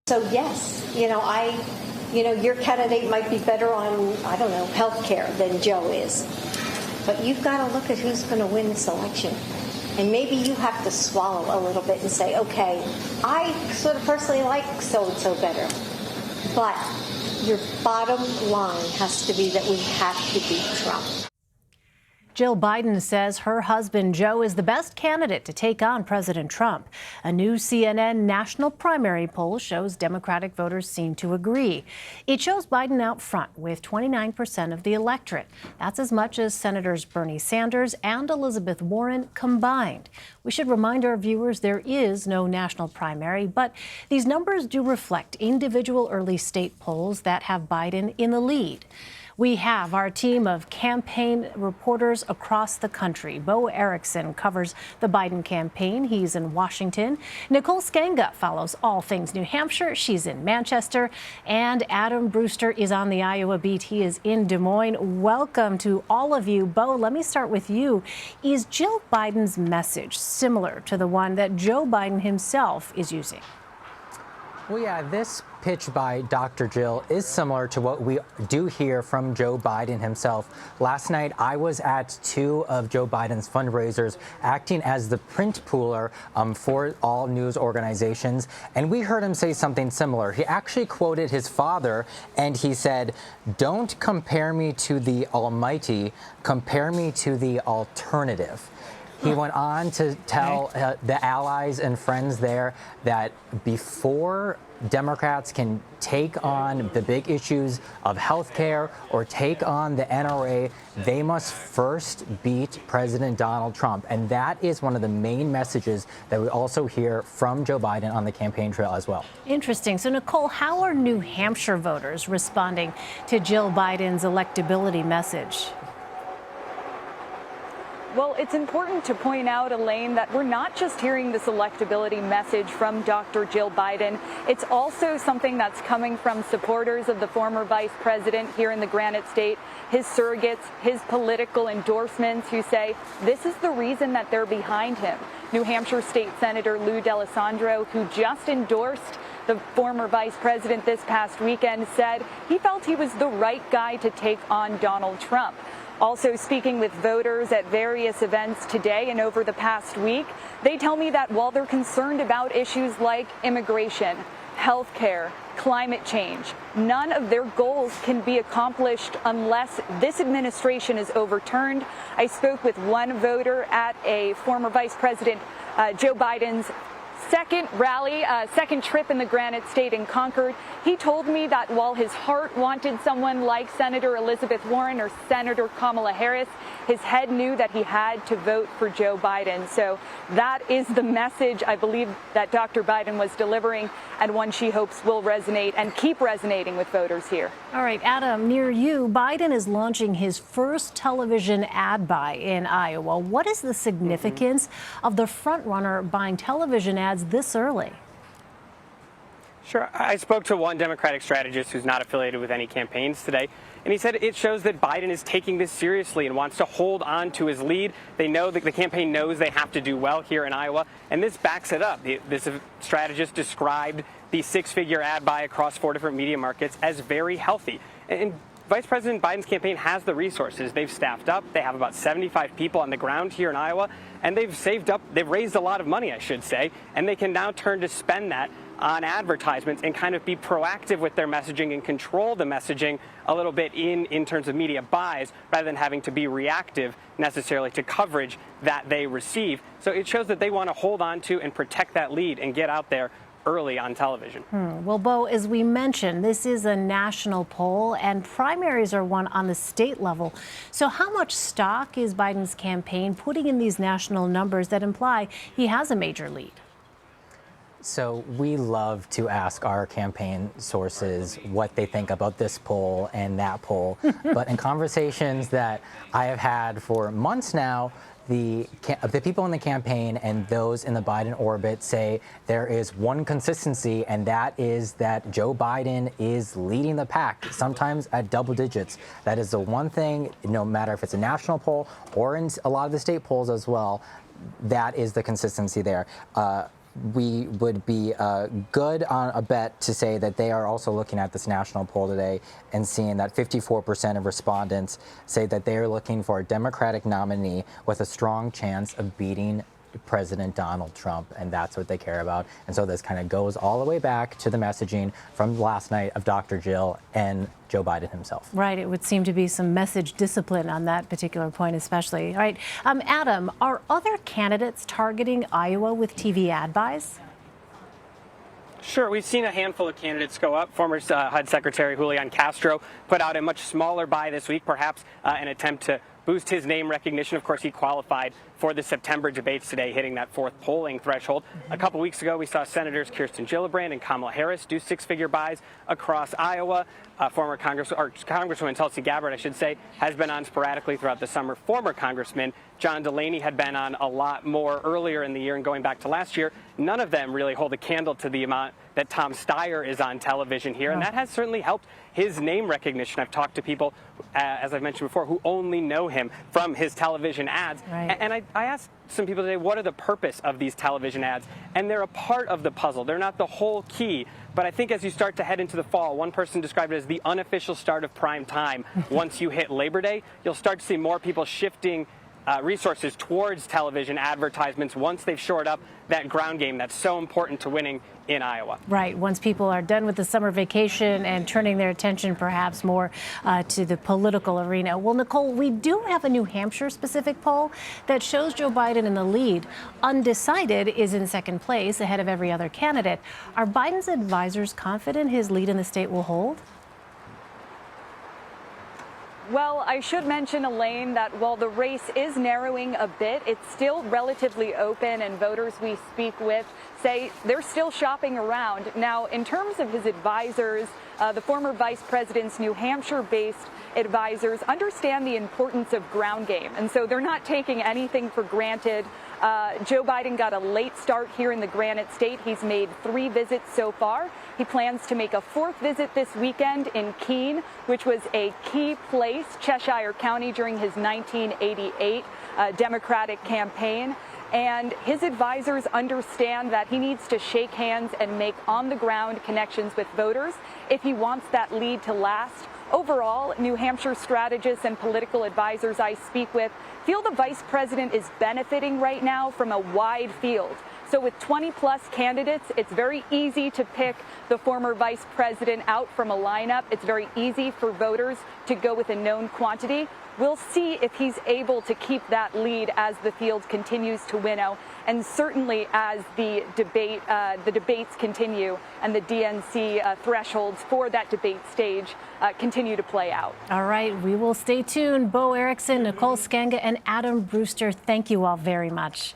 So yes, your candidate might be better on, I don't know, health care than Joe is. But you've got to look at who's going to win this election. And maybe you have to swallow a little bit and say, okay, I sort of personally like so-and-so better. But your bottom line has to be that we have to beat Trump. Jill Biden says her husband, Joe, is the best candidate to take on President Trump. A new CNN national primary poll shows Democratic voters seem to agree. It shows Biden out front with 29% of the electorate. That's as much as Senators Bernie Sanders and Elizabeth Warren combined. We should remind our viewers there is no national primary, but these numbers do reflect individual early state polls that have Biden in the lead. We have our team of campaign reporters across the country. Bo Erickson covers the Biden campaign. He's in Washington. Nicole Sganga follows all things New Hampshire. She's in Manchester. And Adam Brewster is on the Iowa beat. He is in Des Moines. Welcome to all of you. Bo, let me start with you. Is Jill Biden's message similar to the one that Joe Biden himself is using? Well, yeah, this pitch by Dr. Jill is similar to what we do hear from Joe Biden himself. Last night, I was at two of Joe Biden's fundraisers, acting as the print pooler for all news organizations, and we heard him say something similar. He actually quoted his father, and he said, "Don't compare me to the almighty, compare me to the alternative." He went on to tell the allies and friends there that before Democrats can take on the big issues of health care or take on the NRA, they must first beat President Donald Trump. And that is one of the main messages that we also hear from Joe Biden on the campaign trail as well. Interesting. So, Nicole, how are New Hampshire voters responding to Jill Biden's electability message? Well, it's important to point out, Elaine, that we're not just hearing this electability message from Dr. Jill Biden. It's also something that's coming from supporters of the former vice president here in the Granite State, his surrogates, his political endorsements who say this is the reason that they're behind him. New Hampshire State Senator Lou D'Alessandro, who just endorsed the former vice president this past weekend, said he felt he was the right guy to take on Donald Trump. Also speaking with voters at various events today and over the past week, they tell me that while they're concerned about issues like immigration, health care, climate change, none of their goals can be accomplished unless this administration is overturned. I spoke with one voter at a former Vice President Joe Biden's second trip in the Granite State in Concord. He told me that while his heart wanted someone like Senator Elizabeth Warren or Senator Kamala Harris, his head knew that he had to vote for Joe Biden. So that is the message I believe that Dr. Biden was delivering, and one she hopes will resonate and keep resonating with voters here. All right, Adam, near you, Biden is launching his first television ad buy in Iowa. What is the significance of the frontrunner buying television ads this early? Sure. I spoke to one Democratic strategist who's not affiliated with any campaigns today, and he said it shows that Biden is taking this seriously and wants to hold on to his lead. They know that the campaign knows they have to do well here in Iowa, and this backs it up. This strategist described the six-figure ad buy across 4 different media markets as very healthy. And Vice President Biden's campaign has the resources. They've staffed up. They have about 75 people on the ground here in Iowa, and they've raised a lot of money, I should say, and they can now turn to spend that on advertisements and kind of be proactive with their messaging and control the messaging a little bit in terms of media buys, rather than having to be reactive necessarily to coverage that they receive. So it shows that they want to hold on to and protect that lead and get out there early on television. Well, Bo, as we mentioned, this is a national poll and primaries are won on the state level. So how much stock is Biden's campaign putting in these national numbers that imply he has a major lead? So we love to ask our campaign sources what they think about this poll and that poll. But in conversations that I have had for months now, the people in the campaign and those in the Biden orbit say there is one consistency, and that is that Joe Biden is leading the pack, sometimes at double digits. That is the one thing, no matter if it's a national poll or in a lot of the state polls as well, that is the consistency there. we would be good on a bet to say that they are also looking at this national poll today and seeing that 54% of respondents say that they are looking for a Democratic nominee with a strong chance of beating President Donald Trump, and that's what they care about. And so this kind of goes all the way back to the messaging from last night of Dr. Jill and Joe Biden himself. Right. It would seem to be some message discipline on that particular point, especially. All right. Adam, are other candidates targeting Iowa with TV ad buys? Sure, we've seen a handful of candidates go up. Former HUD Secretary Julian Castro put out a much smaller buy this week, perhaps an attempt to boost his name recognition. Of course, he qualified for the September debates today, hitting that fourth polling threshold. A couple weeks ago, we saw Senators Kirsten Gillibrand and Kamala Harris do six-figure buys across Iowa. Former Congresswoman Tulsi Gabbard, I should say, has been on sporadically throughout the summer. Former Congressman John Delaney had been on a lot more earlier in the year and going back to last year. None of them really hold a candle to the amount that Tom Steyer is on television here, and that has certainly helped his name recognition. I've talked to people, as I've mentioned before, who only know him from his television ads. Right. And I asked some people today, what are the purpose of these television ads? And they're a part of the puzzle. They're not the whole key. But I think as you start to head into the fall, one person described it as the unofficial start of prime time. Once you hit Labor Day, you'll start to see more people shifting resources towards television advertisements once they've shored up that ground game that's so important to winning in Iowa. Right. Once people are done with the summer vacation and turning their attention perhaps more to the political arena. Well, Nicole, we do have a New Hampshire specific poll that shows Joe Biden in the lead. Undecided is in second place ahead of every other candidate. Are Biden's advisors confident his lead in the state will hold? Well, I should mention, Elaine, that while the race is narrowing a bit, it's still relatively open, and voters we speak with say they're still shopping around. Now, in terms of his advisors, the former vice president's New Hampshire-based advisors understand the importance of ground game, and so they're not taking anything for granted. Joe Biden got a late start here in the Granite State. He's made 3 visits so far. He plans to make a 4th visit this weekend in Keene, which was a key place, Cheshire County, during his 1988 Democratic campaign. And his advisors understand that he needs to shake hands and make on-the-ground connections with voters if he wants that lead to last. Overall, New Hampshire strategists and political advisors I speak with feel the vice president is benefiting right now from a wide field. So with 20-plus candidates, it's very easy to pick the former vice president out from a lineup. It's very easy for voters to go with a known quantity. We'll see if he's able to keep that lead as the field continues to winnow, and certainly as the debates continue and the DNC thresholds for that debate stage continue to play out. All right, we will stay tuned. Bo Erickson, Nicole Sganga, and Adam Brewster, thank you all very much.